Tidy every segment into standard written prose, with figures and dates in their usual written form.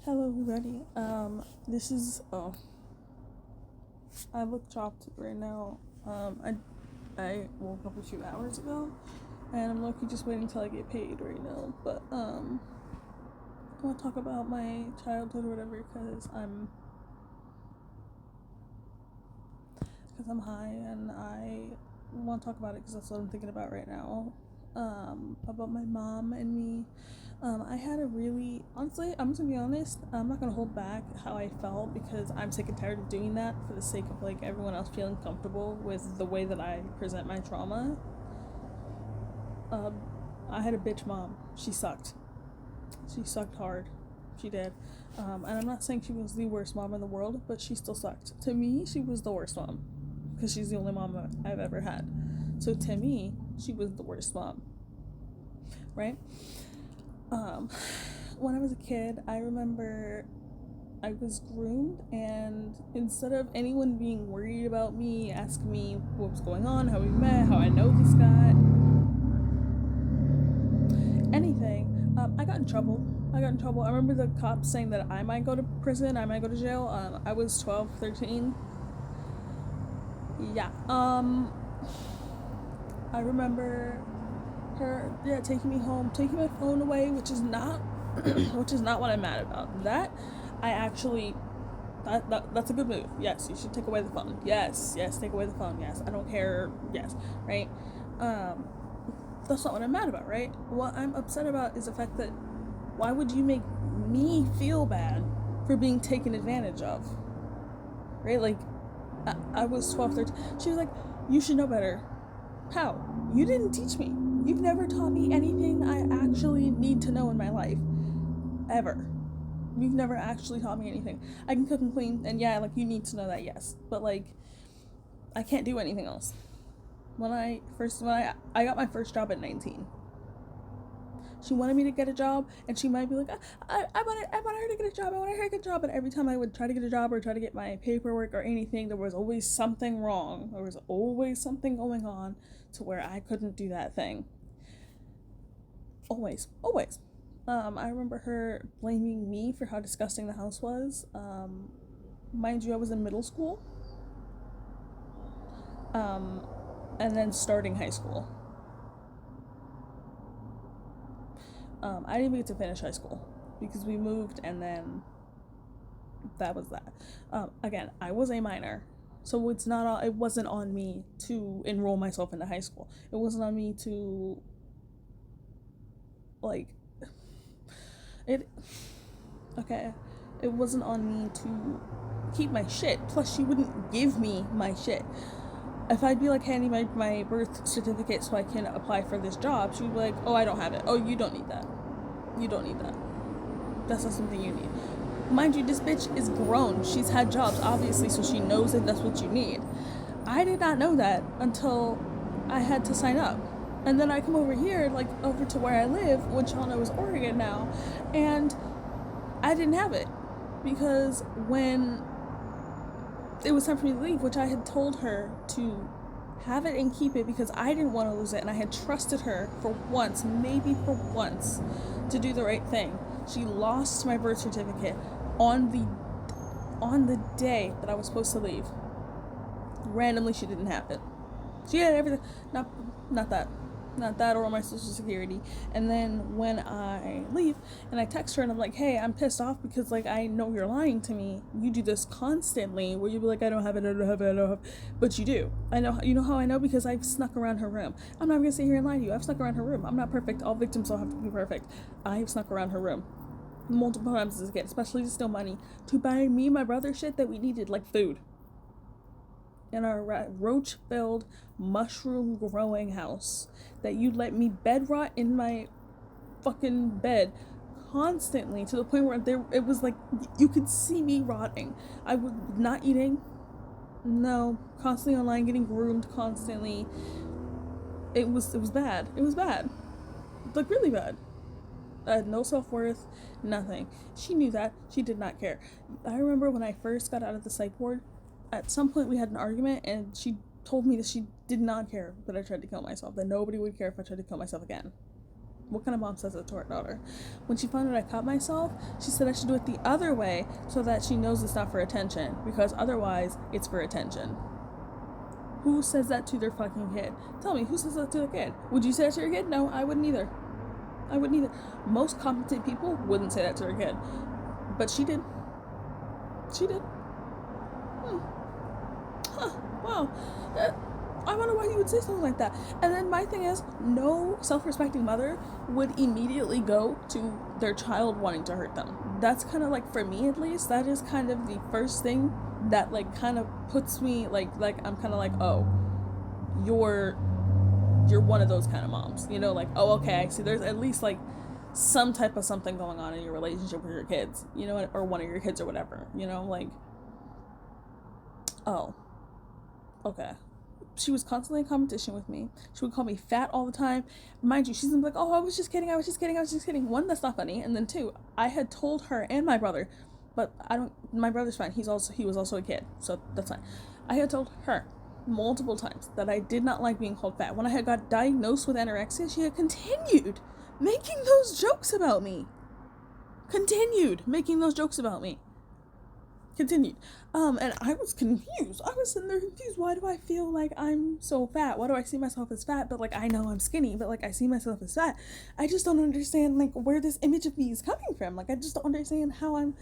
Hello, everybody. This is I look chopped right now. I woke up a few hours ago, and I'm lucky just waiting till I get paid right now. But I want to talk about my childhood or whatever because I'm high and I want to talk about it because that's what I'm thinking about right now. About my mom and me. I had a really, honestly, I'm just gonna be honest, I'm not gonna hold back how I felt because I'm sick and tired of doing that for the sake of like everyone else feeling comfortable with the way that I present my trauma. Um, I had a bitch mom. She sucked. She sucked hard. She did. And I'm not saying she was the worst mom in the world, but she still sucked. To me, she was the worst mom because she's the only mom I've ever had. So to me, she was the worst mom, right? Um, when I was a kid, I remember I was groomed, and instead of anyone being worried about me, asking me what was going on, how we met, how I know this guy, anything, I got in trouble. I remember the cops saying that I might go to prison, I might go to jail. I was 12, 13. Yeah. I remember her, yeah, taking me home, taking my phone away, which is not, which is not what I'm mad about. I actually, that's a good move. Yes, you should take away the phone. Yes, take away the phone. Yes, I don't care. Yes, right. Um, that's not what I'm mad about, right? What I'm upset about is the fact that why would you make me feel bad for being taken advantage of, right? Like, I was 12, 13. She was like, you should know better. How? You didn't teach me. You've never taught me anything I actually need to know in my life. Ever. You've never actually taught me anything. I can cook and clean, and yeah, like, you need to know that, yes. But, like, I can't do anything else. I got my first job at 19. She wanted me to get a job, and she might be like, I want her to get a job, I want her to get a job. And every time I would try to get a job or try to get my paperwork or anything, there was always something wrong. There was always something going on to where I couldn't do that thing. Always, always. I remember her blaming me for how disgusting the house was. Mind you, I was in middle school, um, and then starting high school. I didn't even get to finish high school because we moved, and then that was that. Again, I was a minor, so it wasn't on me to enroll myself into high school. It wasn't on me to like it. Okay, it wasn't on me to keep my shit. Plus, she wouldn't give me my shit. If I'd be like, hey, I need my birth certificate so I can apply for this job, she'd be like, oh, I don't have it. Oh, you don't need that. You don't need that. That's not something you need. Mind you, this bitch is grown. She's had jobs, obviously, so she knows that that's what you need. I did not know that until I had to sign up. And then I come over here, like over to where I live, which y'all know is Oregon now, and I didn't have it. Because when it was time for me to leave, which I had told her to have it and keep it because I didn't want to lose it, and I had trusted her for once, maybe for once, to do the right thing. She lost my birth certificate on the day that I was supposed to leave. Randomly, she didn't have it. She had everything. Not that. Not that or my social security. And then when I leave and I text her and I'm like, hey, I'm pissed off because like I know you're lying to me. You do this constantly where you be like, I don't have it, I don't have it, I don't have it. But you do. I know. You know how I know? Because I've snuck around her room. I'm not gonna sit here and lie to you. I've snuck around her room. I'm not perfect. All victims don't have to be perfect. I've snuck around her room multiple times as a kid, especially to steal money to buy me and my brother shit that we needed, like food. In our roach-filled, mushroom-growing house that you let me bed rot in my fucking bed constantly to the point where it was like you could see me rotting. I was not eating. No, constantly online, getting groomed constantly. It was bad. It was bad, like really bad. I had no self-worth, nothing. She knew that. She did not care. I remember when I first got out of the psych ward, at some point we had an argument and she told me that she did not care that I tried to kill myself, that nobody would care if I tried to kill myself again. What kind of mom says that to her daughter? When she found out I cut myself, she said I should do it the other way so that she knows it's not for attention, because otherwise it's for attention. Who says that to their fucking kid? Tell me, who says that to their kid? Would you say that to your kid? No, I wouldn't either. I wouldn't either. Most competent people wouldn't say that to their kid. But she did. She did. Huh. Wow. I wonder why you would say something like that. And then my thing is, no self-respecting mother would immediately go to their child wanting to hurt them. That's kind of like, for me at least, that is kind of the first thing that like kind of puts me like I'm kind of like, oh, you're one of those kind of moms, you know, like, oh, okay, I see there's at least like some type of something going on in your relationship with your kids, you know, or one of your kids or whatever, you know, like, oh, okay. She was constantly in competition with me. She would call me fat all the time. Mind you, she's like, oh, I was just kidding. One, that's not funny. And then two, I had told her and my brother, but my brother's fine. He was also a kid, so that's fine. I had told her multiple times that I did not like being called fat. When I had got diagnosed with anorexia, she had continued making those jokes about me. Continued. And I was confused. I was sitting there confused. Why do I feel like I'm so fat? Why do I see myself as fat? But like, I know I'm skinny, but like, I see myself as fat. I just don't understand like where this image of me is coming from. Like, I just don't understand how I'm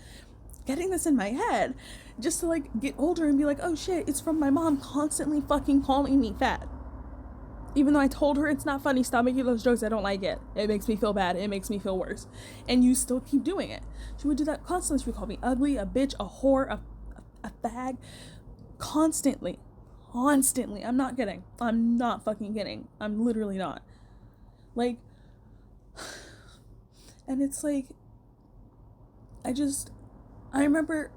getting this in my head just to like get older and be like, oh shit, it's from my mom constantly fucking calling me fat. Even though I told her it's not funny, stop making those jokes, I don't like it. It makes me feel bad. It makes me feel worse. And you still keep doing it. She would do that constantly. She would call me ugly, a bitch, a whore, a fag. Constantly. I'm not kidding. I'm not fucking kidding. I'm literally not. Like, and it's like, I remember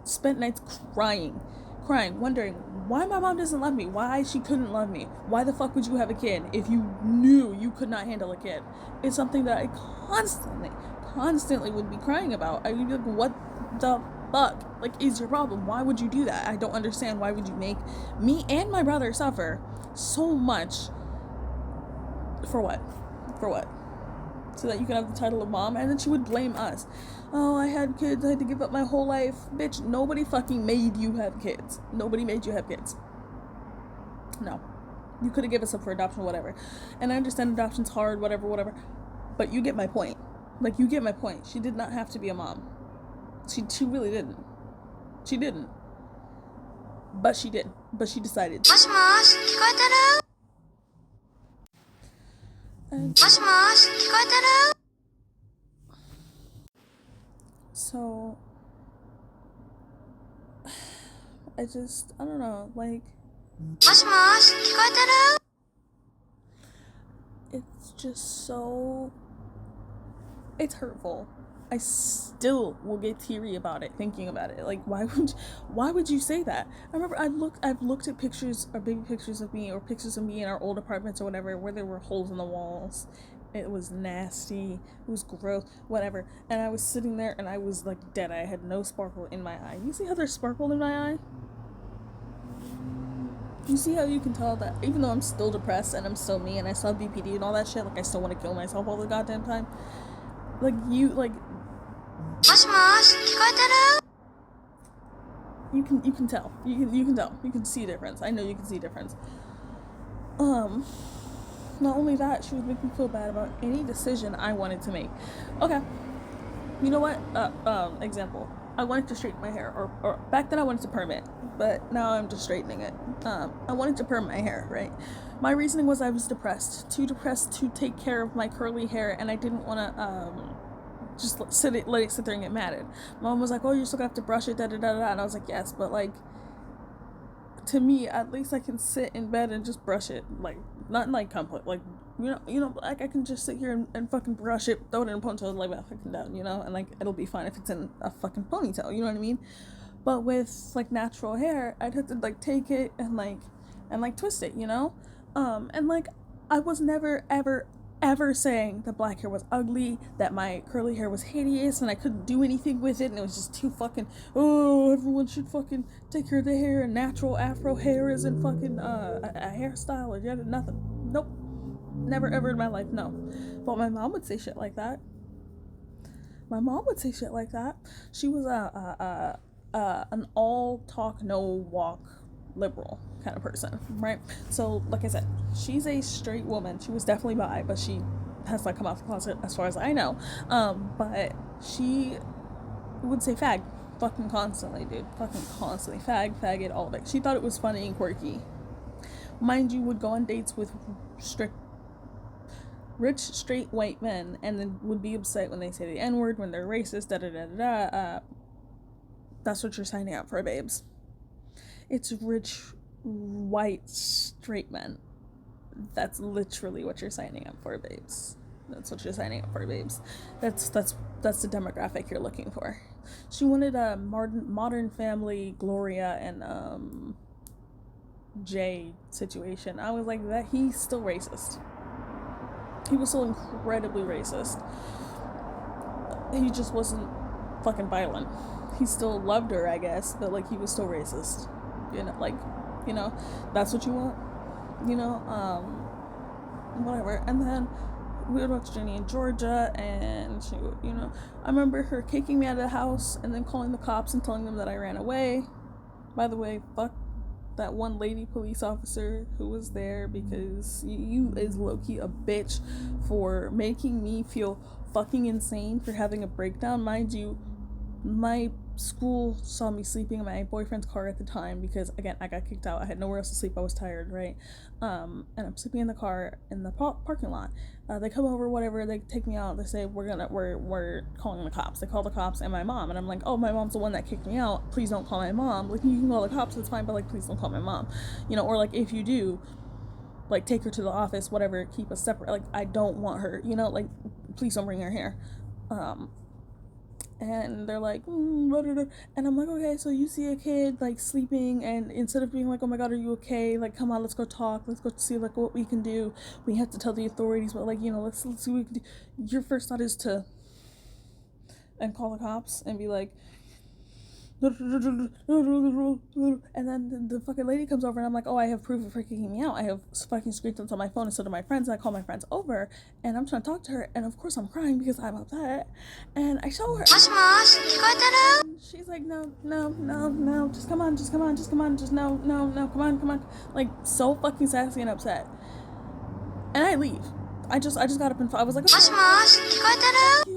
spent nights crying, wondering why my mom doesn't love me, why she couldn't love me, why the fuck would you have a kid if you knew you could not handle a kid. It's something that I constantly would be crying about. I would be like, what the fuck, like, is your problem? Why would you do that? I don't understand. Why would you make me and my brother suffer so much? For what? So that you can have the title of mom? And then she would blame us. Oh, I had kids, I had to give up my whole life. Bitch, nobody fucking made you have kids. Nobody made you have kids. No. You could have given us up for adoption, whatever. And I understand adoption's hard, whatever. But you get my point. Like, you get my point. She did not have to be a mom. She really didn't. She didn't. But she did. But she decided to. And so I don't know, like, it's just so, it's hurtful. I still will get teary about it, thinking about it. Like, why would you say that? I remember I've looked at pictures or baby pictures of me, or pictures of me in our old apartments or whatever, where there were holes in the walls. It was nasty. It was gross. Whatever. And I was sitting there and I was like dead. I had no sparkle in my eye. You see how there's sparkle in my eye? You see how you can tell that even though I'm still depressed and I'm still me and I still have BPD and all that shit, like, I still want to kill myself all the goddamn time. Like, you can tell. You can tell. You can see a difference. I know you can see a difference. Not only that, she would make me feel bad about any decision I wanted to make. Okay. You know what? Example. I wanted to straighten my hair, or back then I wanted to perm it, but now I'm just straightening it. I wanted to perm my hair, right? My reasoning was I was too depressed to take care of my curly hair, and I didn't want to, just let it sit there and get matted. Mom was like, oh, you're still gonna have to brush it, and I was like, yes, but like, to me, at least I can sit in bed and just brush it, like, not like complete, like, you know, like, I can just sit here and fucking brush it, throw it in a ponytail, and lay my fucking down, you know, and like, it'll be fine if it's in a fucking ponytail, you know what I mean? But with like natural hair, I'd have to like take it and twist it, you know, and like, I was never ever saying that black hair was ugly, that my curly hair was hideous, and I couldn't do anything with it, and it was just too fucking, oh, everyone should fucking take care of their hair, and natural afro hair isn't fucking, a hairstyle, or nothing. Nope. Never ever in my life, no. But my mom would say shit like that. My mom would say shit like that. She was an all talk, no walk liberal kind of person, right? So, like I said, she's a straight woman. She was definitely bi, but she has not come out the closet as far as I know. But she would say fag fucking constantly, dude. Fucking constantly. Faggot, all of it. She thought it was funny and quirky. Mind you, would go on dates with rich straight white men and then would be upset when they say the N-word, when they're racist, that's what you're signing up for, babes. It's rich white straight men. That's literally what you're signing up for, babes. That's what you're signing up for, babes. That's the demographic you're looking for. She wanted a modern family, Gloria and Jay situation. I was like, that he's still racist. He was so incredibly racist. He just wasn't fucking violent. He still loved her, I guess, but like he was still racist. That's what you want. Whatever. And then we would watch Jenny in Georgia, and she would, I remember her kicking me out of the house and then calling the cops and telling them that I ran away. By the way, fuck that one lady police officer who was there, because you is low-key a bitch for making me feel fucking insane for having a breakdown. Mind you, my school saw me sleeping in my boyfriend's car at the time because, again, I got kicked out. I had nowhere else to sleep. I was tired, right? And I'm sleeping in the car in the parking lot. They come over, whatever. They take me out. They say we're calling the cops. They call the cops and my mom, and I'm like, oh, my mom's the one that kicked me out. Please don't call my mom. Like, you can call the cops, it's fine, but like, please don't call my mom. Or like, if you do, like, take her to the office, whatever. Keep us separate. Like, I don't want her. Like, please don't bring her here. And they're like, and I'm like, okay, so you see a kid like sleeping, and instead of being like, oh my god, are you okay, like, come on, let's go talk, let's go see like what we can do, we have to tell the authorities, but like, let's see what we can do. Your first thought is to call the cops and be like, and then the fucking lady comes over, and I'm like, oh, I have proof of her kicking me out. I have fucking screenshots on my phone instead of my friends. And I call my friends over, and I'm trying to talk to her, and of course I'm crying because I'm upset. And I show her. She's like, no, just come on, just no, come on. Like, so fucking sassy and upset. And I leave. I just got up and I was like, okay,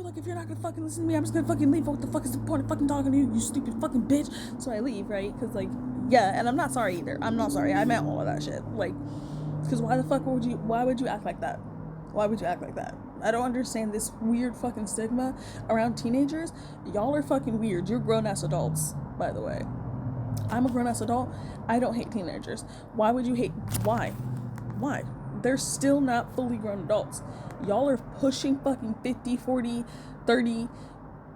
like, if you're not gonna fucking listen to me, I'm just gonna fucking leave. What the fuck is the point of fucking talking to you, you stupid fucking bitch? So I leave, right? Because, like, yeah, and I'm not sorry either. I'm not sorry. I meant all of that shit. Like, because why would you act like that? Why would you act like that? I don't understand this weird fucking stigma around teenagers. Y'all are fucking weird. You're grown-ass adults, by the way. I'm a grown-ass adult. I don't hate teenagers. Why would you hate? Why? They're still not fully grown adults. Y'all are pushing fucking 50, 40, 30.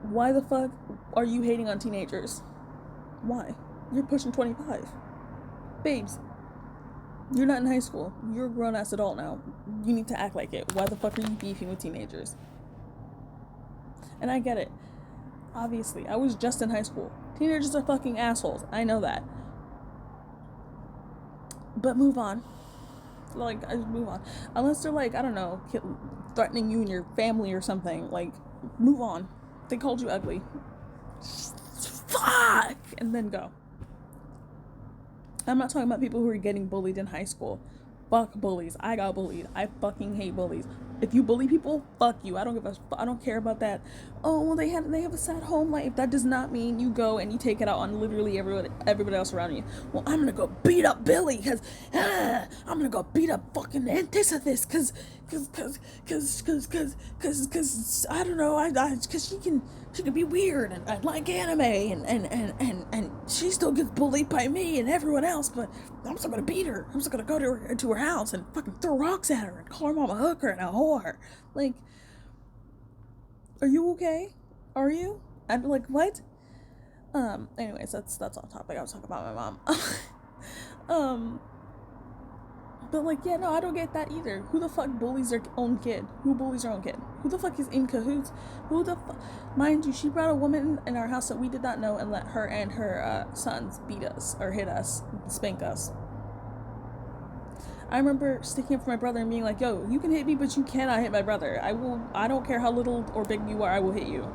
Why the fuck are you hating on teenagers? Why? You're pushing 25. Babes, you're not in high school. You're a grown-ass adult now. You need to act like it. Why the fuck are you beefing with teenagers? And I get it. Obviously, I was just in high school. Teenagers are fucking assholes. I know that. But move on. Like, I just move on. Unless they're like, I don't know, threatening you and your family or something. Like, move on. They called you ugly. Fuck! And then go. I'm not talking about people who are getting bullied in high school. Fuck bullies. I got bullied. I fucking hate bullies. If you bully people, fuck you. I don't care about that. Oh, well, they have a sad home life. That does not mean you go and you take it out on literally everybody else around you. Well, I'm gonna go beat up Billy because I'm gonna go beat up fucking Antithesis because I don't know, because she can be weird and like anime and she still gets bullied by me and everyone else, but I'm still gonna beat her. I'm still gonna go to her house and fucking throw rocks at her and call her mom a hooker and a whore. Like, are you okay? Are you? I'm like, what? Anyways, that's off topic. I was talking about my mom. But like, yeah, no, I don't get that either. Who the fuck bullies their own kid? Who bullies their own kid? Who the fuck is in cahoots? Who the fuck? Mind you, she brought a woman in our house that we did not know and let her and her sons beat us or hit us, spank us. I remember sticking up for my brother and being like, yo, you can hit me, but you cannot hit my brother. I don't care how little or big you are, I will hit you.